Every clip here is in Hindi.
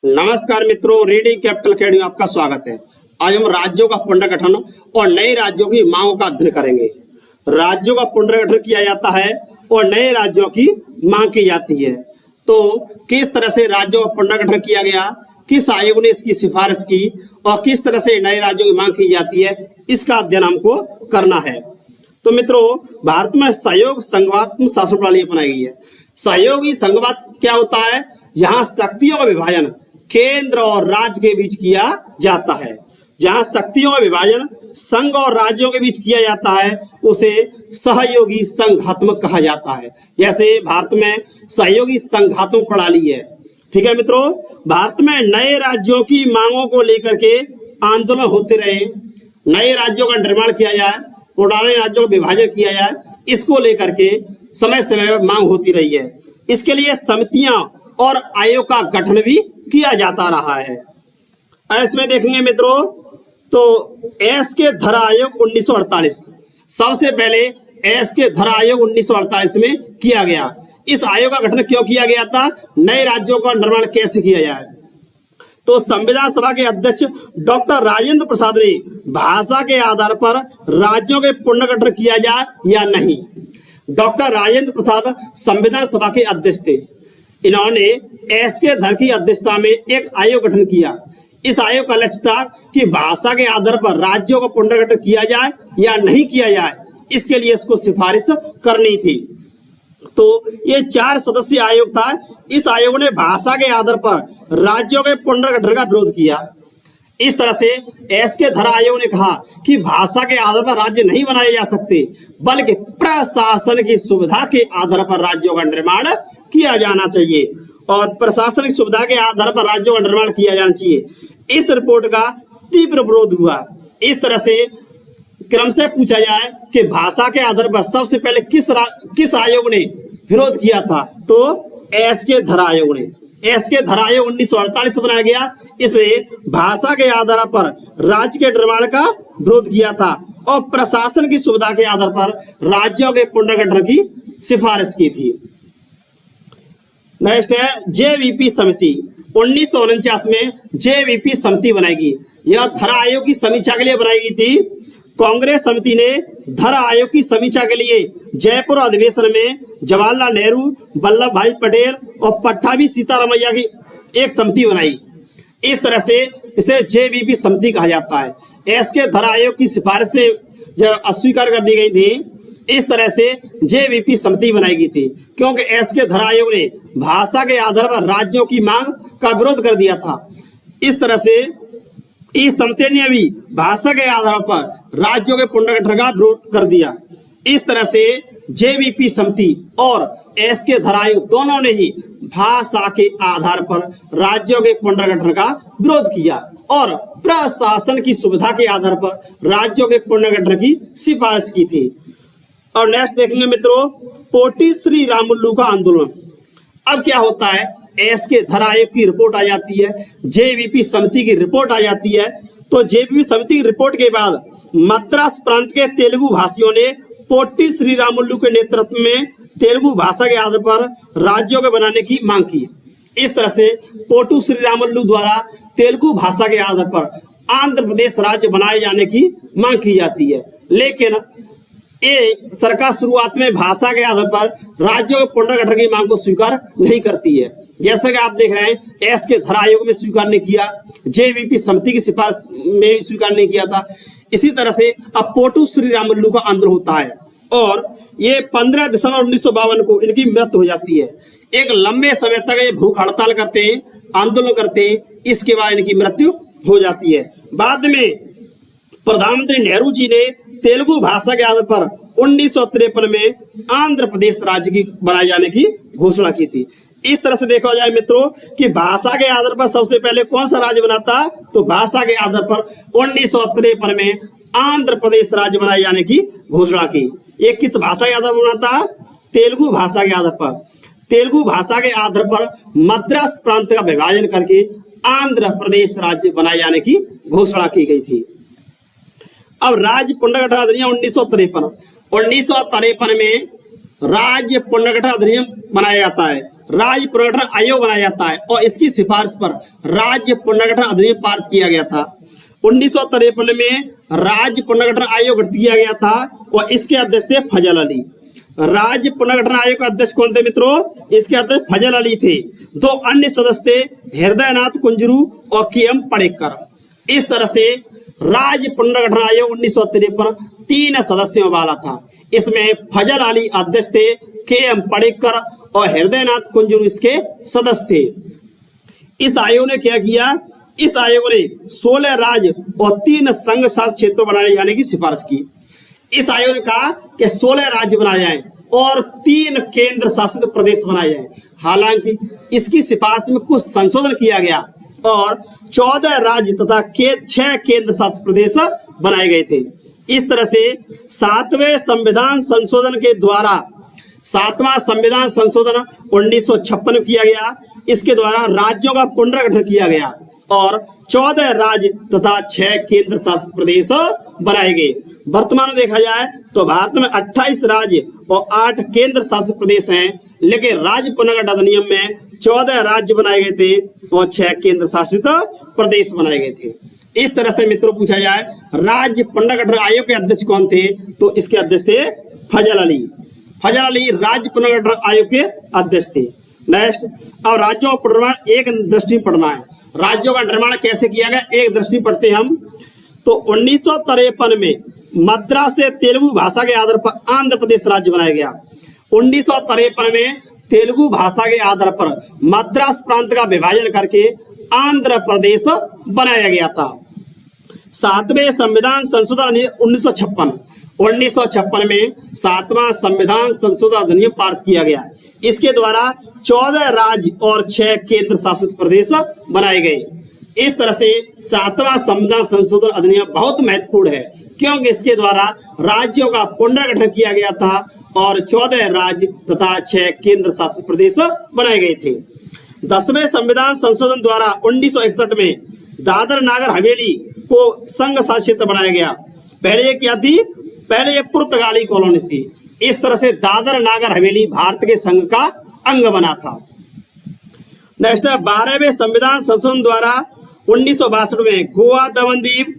नमस्कार मित्रों, रीडिंग कैपिटल अकेडमी में आपका स्वागत है। आज हम राज्यों का पुनर्गठन और नए राज्यों की मांगों का अध्ययन करेंगे। राज्यों का पुनर्गठन किया जाता है और नए राज्यों की मांग की जाती है। तो किस तरह से राज्यों का पुनर्गठन किया गया, किस आयोग ने इसकी सिफारिश की और किस तरह से नए राज्यों की मांग की जाती है, इसका अध्ययन हमको करना है। तो मित्रों, भारत में सहयोग संघवात्मक शासन प्रणाली अपनाई गई है। सहयोगी संघवाद क्या होता है? यहाँ शक्तियों का विभाजन केंद्र और राज्य के बीच किया जाता है। जहां शक्तियों का विभाजन संघ और राज्यों के बीच किया जाता है उसे सहयोगी संघात्मक कहा जाता है। जैसे भारत में सहयोगी संघात्मक प्रणाली है। ठीक है मित्रों, भारत में नए राज्यों की मांगों को लेकर के आंदोलन होते रहे। नए राज्यों का निर्माण किया जाए, पुराने राज्यों का विभाजन किया जाए, इसको लेकर के समय समय पर मांग होती रही है। इसके लिए समितियां और आयोग का गठन भी किया जाता रहा है। इसमें देखेंगे मित्रों, तो एस के धरा आयोग 1948, सबसे पहले एस के धरा आयोग 1948 में किया गया। इस आयोग का गठन क्यों किया गया था? नए राज्यों का निर्माण कैसे किया जाए। तो संविधान सभा के अध्यक्ष डॉक्टर राजेंद्र प्रसाद ने भाषा के आधार पर राज्यों के पुनर्गठन किया जाए या नहीं। डॉक्टर राजेंद्र प्रसाद संविधान सभा के अध्यक्ष थे। इन्होंने एस के धर की अध्यक्षता में एक आयोग गठन किया। इस आयोग का लक्ष्य था कि भाषा के आधार पर राज्यों का पुनर्गठन किया जाए या नहीं किया जाए, इसके लिए इसको सिफारिश करनी थी। तो ये 4 सदस्यीय आयोग था। इस आयोग ने भाषा के आधार पर राज्यों के पुनर्गठन का विरोध किया। इस तरह से एस के धरा आयोग ने कहा कि भाषा के आधार पर राज्य नहीं बनाए जा सकते, बल्कि प्रशासन की सुविधा के आधार पर राज्यों का निर्माण किया जाना चाहिए और प्रशासनिक सुविधा के आधार पर राज्यों का निर्माण किया जाना चाहिए। इस रिपोर्ट का तीव्र विरोध हुआ। इस तरह से क्रम से पूछा जाए कि भाषा के आधार पर सबसे पहले किस आयोग ने विरोध किया था, तो एस के धरा आयोग ने। एस के धरा आयोग 1948 बनाया गया। इसने भाषा के आधार पर राज्य के निर्माण का विरोध किया था और प्रशासन की सुविधा के आधार पर राज्यों के पुनर्गठन की सिफारिश की थी। नेक्स्ट है जेवीपी समिति। 1949 में जेवीपी समिति बनाई गई। यह धरा आयोग की समीक्षा के लिए बनाई गई थी। कांग्रेस समिति ने धरा आयोग की समीक्षा के लिए जयपुर अधिवेशन में जवाहरलाल नेहरू, वल्लभ भाई पटेल और पट्टाभी सीतारामैया की एक समिति बनाई। इस तरह से इसे जेवीपी समिति कहा जाता है। एस के धरा आयोग की सिफारिश से जब अस्वीकार कर दी गई थी, इस तरह से जेवीपी समिति बनाई गई थी, क्योंकि एस के धरा आयोग ने भाषा के आधार पर राज्यों की मांग का विरोध कर दिया था। इस तरह से इस समिति ने भी भाषा के आधार पर राज्यों के पुनर्गठन का विरोध कर दिया। इस तरह से जेवीपी समिति और एस के धरा आयोग दोनों ने ही भाषा के आधार पर राज्यों के पुनर्गठन का विरोध किया और प्रशासन की सुविधा के आधार पर राज्यों के पुनर्गठन की सिफारिश की थी। और नेक्स्ट देखेंगे मित्रों, पोटी श्री रामुलु का आंदोलन। अब क्या होता है, एस के धरा आयोग की रिपोर्ट आ जाती है, जेवीपी समिति की रिपोर्ट आ जाती है। तो जेवीपी समिति की रिपोर्ट के बाद मद्रास प्रांत के तेलुगु भाषियों ने पोटी श्री रामुलु के नेतृत्व में तेलुगु भाषा के आधार पर राज्यों के बनाने की मांग की। इस तरह से पोटू श्री रामुलु द्वारा तेलुगु भाषा के आधार पर आंध्र प्रदेश राज्य बनाए जाने की मांग की जाती है। लेकिन ये सरकार शुरुआत में भाषा के आधार पर राज्यों के पुनर्गठन की मांग को स्वीकार नहीं करती है। जैसे कि आप देख रहे हैं, एस के धरा आयोग में स्वीकार नहीं किया, जेवीपी समिति की सिफारिश में स्वीकार नहीं किया था। इसी तरह से अब पोटू श्री रामुलु का आंदोलन होता है और ये 15 दिसंबर 1952 को इनकी मृत्यु हो जाती है। एक लंबे समय तक ये भूख हड़ताल करते हैं, आंदोलन करते हैं, इसके बाद इनकी मृत्यु हो जाती है। बाद में प्रधानमंत्री नेहरू जी ने तेलुगु भाषा के आधार पर 1953 में आंध्र प्रदेश राज्य की बनाए जाने की घोषणा की थी। इस तरह से देखा जाए मित्रों कि भाषा के आधार पर सबसे पहले कौन सा राज्य बना था, तो भाषा के आधार पर 1953 में आंध्र प्रदेश राज्य बनाए जाने की घोषणा की। ये किस भाषा के आधार पर बना था? तेलुगु भाषा के आधार पर। तेलुगु भाषा के आधार पर मद्रास प्रांत का विभाजन करके आंध्र प्रदेश राज्य बनाए जाने की घोषणा की गई थी। अब राज्य पुनर्गठन अधिनियम 1953 में राज्य पुनर्गठन अधिनियम बनाया जाता है। राज्य पुनर्गठन आयोग बनाया जाता है और इसकी सिफारिश पर राज्य पुनर्गठन अधिनियम पारित किया गया था। 1953 में राज्य पुनर्गठन आयोग गठित किया गया था और इसके अध्यक्ष थे फजल अली। राज्य पुनर्गठन आयोग के अध्यक्ष कौन थे मित्रों? इसके अध्यक्ष फजल अली थे। दो अन्य सदस्य थे हृदयनाथ कुंजरू और के.एम. पड़ेकर। इस तरह से राज्य पुनर्गठन आयोग 1953 3 सदस्यों वाला था। इसमें फजल अली अध्यक्ष थे, के.एम. पड़ेकर और हृदयनाथ कुंजरू इसके सदस्य थे। इस आयोग ने क्या किया? इस आयोग ने 16 राज्य और 3 संघ शासित क्षेत्रों बनाए जाने की सिफारिश की। इस आयोग ने कहा कि 16 राज्य बनाए जाएं और 3 केंद्र शासित प्रदेश बनाए जाएं। हालांकि इसकी सिफारिश में कुछ संशोधन किया गया और 14 राज्य तथा 6 केंद्र शासित प्रदेश बनाए गए थे। इस तरह से 7वें संविधान संशोधन के द्वारा 7वां संविधान संशोधन 1956 में किया गया। इसके द्वारा राज्यों का पुनर्गठन किया गया और 14 राज्य तथा 6 केंद्र शासित प्रदेश बनाए गए। वर्तमान में देखा जाए तो भारत में 28 राज्य और 8 केंद्र शासित प्रदेश हैं, लेकिन राज्य पुनर्गठन अधिनियम में 14 राज्य बनाए गए थे और 6 केंद्र शासित प्रदेश बनाए गए थे। इस तरह से मित्रों पूछा जाए राज्य पुनर्गठन आयोग के अध्यक्ष कौन थे, तो इसके अध्यक्ष थे फजल अली। फजल अली राज्य पुनर्गठन आयोग के अध्यक्ष थे। नेक्स्ट, अब राज्यों का पुनर्निर्माण एक दृष्टि पढ़ना है। राज्यों का निर्माण कैसे किया गया एक दृष्टि पढ़ते हम। तो 1953 में मद्रास से तेलुगु भाषा के आधार पर आंध्र प्रदेश राज्य बनाया गया। 1953 में तेलुगु भाषा के आधार पर मद्रास प्रांत का विभाजन करके आंध्र प्रदेश बनाया गया था। 7वें संविधान संशोधन 1956 में 7वां संविधान संशोधन अधिनियम पारित किया गया। इसके द्वारा 14 राज्य और 6 केंद्र शासित प्रदेश बनाए गए। इस तरह से 7वां संविधान संशोधन अधिनियम बहुत महत्वपूर्ण है, क्योंकि इसके द्वारा राज्यों का पुनर्गठन किया गया था और 14 राज्य तथा 6 केंद्र शासित प्रदेश बनाए गए थे। 10वें संविधान संशोधन द्वारा 1961 में दादर नागर हवेली को संघ शासित क्षेत्र बनाया गया। पहले ये क्या थी? पहले ये पुर्तगाली कॉलोनी थी। इस तरह से दादर नागर हवेली भारत के संघ का अंग बना था। नेक्स्ट है 12वें संविधान संशोधन द्वारा 1962 में गोवा दमन दीव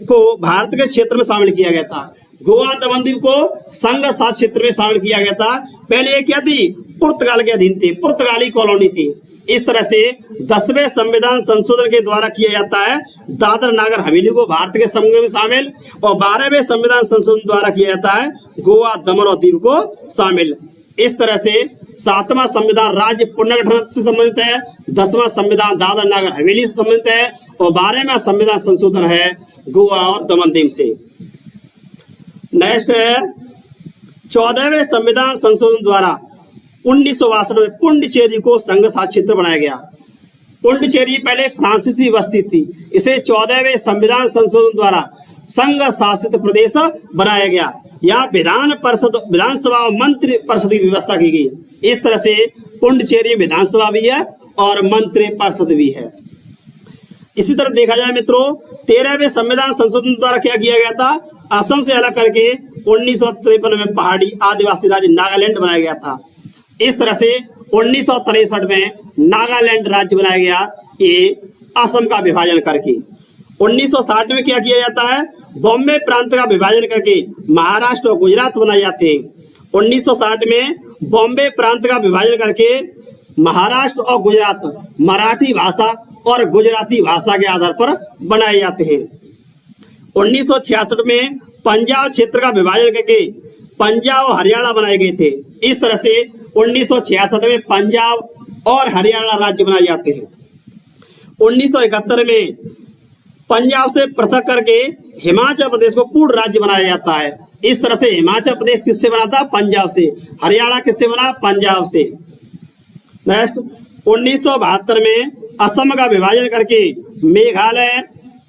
को भारत के क्षेत्र में शामिल किया गया था। गोवा दमन दीव को संघ शासित क्षेत्र में शामिल किया गया था। पहले ये क्या थी? पुर्तगाल के अधीन थी, पुर्तगाली कॉलोनी थी। इस तरह से 10वें संविधान संशोधन के द्वारा किया जाता है दादर नागर हवेली को भारत के संघ में शामिल, और 12वें संविधान संशोधन द्वारा किया जाता है गोवा दमन और दीव को शामिल। इस तरह से 7वां संविधान राज्य पुनर्गठन से संबंधित है, 10वां संविधान दादर नागर हवेली से संबंधित है और 12वां संविधान संशोधन है गोवा और दमन दीव से। नेक्स्ट है 14वें संविधान संशोधन द्वारा 1962 में पुडुचेरी को संघ शासित क्षेत्र बनाया गया। पुडुचेरी पहले फ्रांसीसी बस्ती थी, इसे 14वें संविधान संशोधन द्वारा संघ शासित प्रदेश बनाया गया। यहाँ विधानसभा और मंत्री परिषद की व्यवस्था की गई। इस तरह से पुडुचेरी विधानसभा भी है और मंत्री परिषद भी है। इसी तरह देखा जाए मित्रों 13वें संविधान संशोधन द्वारा क्या किया गया था? असम से अलग करके 1953 में पहाड़ी आदिवासी राज्य नागालैंड बनाया गया था। इस तरह से 1963 में नागालैंड राज्य बनाया गया, ये असम का विभाजन करके। 1960 में क्या किया जाता है? बॉम्बे प्रांत का विभाजन करके महाराष्ट्र और गुजरात बनाए जाते हैं। 1960 में बॉम्बे प्रांत का विभाजन करके महाराष्ट्र और गुजरात मराठी भाषा और गुजराती भाषा के आधार पर बनाए जाते हैं। 1966 में पंजाब क्षेत्र का विभाजन करके पंजाब और हरियाणा बनाए गए थे। इस तरह से 1966 में पंजाब और हरियाणा राज्य बनाए जाते हैं। 1971 में पंजाब से पृथक करके हिमाचल प्रदेश को पूर्ण राज्य बनाया जाता है। इस तरह से हिमाचल प्रदेश किससे बना था? पंजाब से। हरियाणा किससे बना? पंजाब से। नेक्स्ट 1972 में असम का विभाजन करके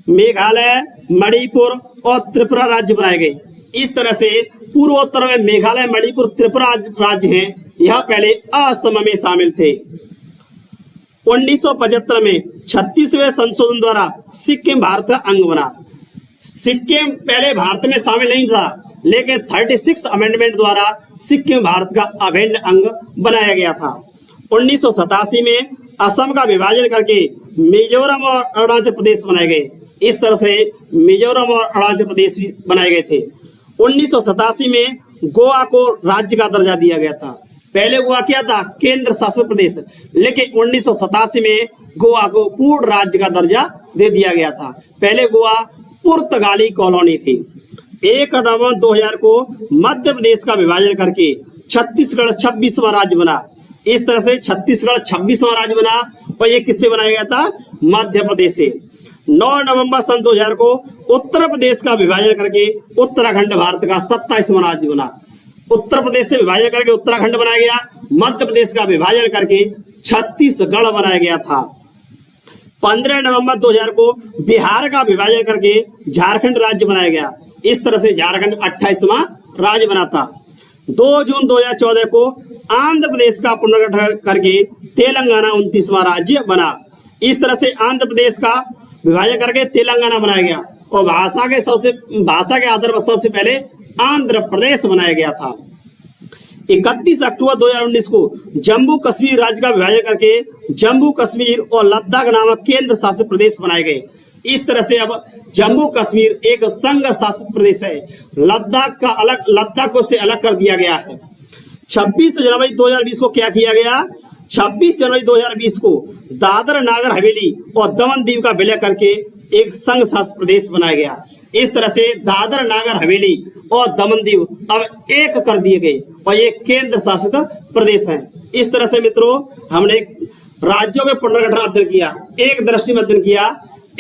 मेघालय, मणिपुर और त्रिपुरा राज्य बनाए गए। इस तरह से पूर्वोत्तर में मेघालय, मणिपुर, त्रिपुरा राज्य हैं, यह पहले असम में शामिल थे। 1975 में 36वें संशोधन द्वारा सिक्किम भारत का अंग बना। सिक्किम पहले भारत में शामिल नहीं था, लेकिन 36 अमेंडमेंट द्वारा सिक्किम भारत का अभिन्न अंग बनाया गया था। 1987 में असम का विभाजन करके मिजोरम और अरुणाचल प्रदेश बनाए गए। इस तरह से मिजोरम और अरुणाचल प्रदेश बनाए गए थे। 1987 में गोवा को राज्य का दर्जा दिया गया था। पहले गोवा क्या था? केंद्र शासित प्रदेश, लेकिन 1987 में गोवा को पूर्ण राज्य का दर्जा दे दिया गया था। पहले गोवा पुर्तगाली कॉलोनी थी। 1 नवंबर 2000 को मध्य प्रदेश का विभाजन करके छत्तीसगढ़ 26वां राज्य बना। इस तरह से छत्तीसगढ़ 26वां राज्य बना और ये किससे बनाया गया था? मध्य प्रदेश से। 9 नवंबर सन 2000 को उत्तर प्रदेश का विभाजन करके उत्तराखंड भारत का 27वां राज्य बना। उत्तर प्रदेश से विभाजन करके उत्तराखंड बनाया गया। मध्य प्रदेश का विभाजन करके छत्तीसगढ़ बनाया गया था। 15 नवंबर 2000 को बिहार का विभाजन करके झारखंड राज्य बनाया गया। इस तरह से झारखंड 28वां राज्य बना था। 2 जून 2014 को आंध्र प्रदेश का पुनर्गठन करके तेलंगाना 29वां राज्य बना। इस तरह से आंध्र प्रदेश का विभाजन करके तेलंगाना बनाया गया और भाषा के आधार पर सबसे पहले आंध्र प्रदेश बनाया गया था। 31 अक्टूबर 2019 को जम्मू कश्मीर राज्य का विभाजन करके जम्मू कश्मीर और लद्दाख नामक केंद्र शासित प्रदेश बनाए गए। इस तरह से अब जम्मू कश्मीर एक संघ शासित प्रदेश है। लद्दाख को से अलग कर दिया गया है। 26 जनवरी 2020 को क्या किया गया? 26 जनवरी 2020 को दादर नागर हवेली और दमन दीव का विलय करके एक संघ शासित प्रदेश बनाया गया। इस तरह से दादर नागर हवेली और दमन दीव अब एक कर दिए गए और ये केंद्र शासित प्रदेश हैं। इस तरह से मित्रों हमने राज्यों के पुनर्गठन अध्ययन किया, एक दृष्टि में अध्ययन किया।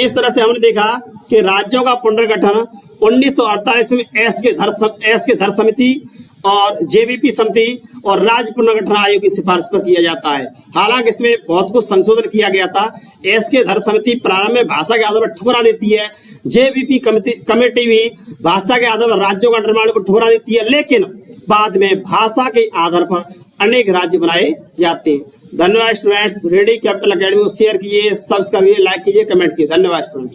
इस तरह से हमने देखा कि राज्यों का पुनर्गठन 1948 में एस के धर समिति और जेबीपी समिति और राज्य पुनर्गठन आयोग की सिफारिश पर किया जाता है। हालांकि इसमें बहुत कुछ संशोधन किया गया था। एस के धर समिति प्रारंभ में भाषा के आधार पर ठुकरा देती है। जेबीपी कमेटी भी भाषा के आधार पर राज्यों का निर्माण को ठुकरा देती है, लेकिन बाद में भाषा के आधार पर अनेक राज्य बनाए जाते हैं। धन्यवाद स्टूडेंट्स। रेडी कैपिटल एकेडमी को शेयर कीजिए, सब्सक्राइब कीजिए, लाइक कीजिए, कमेंट कीजिए। धन्यवाद स्टूडेंट।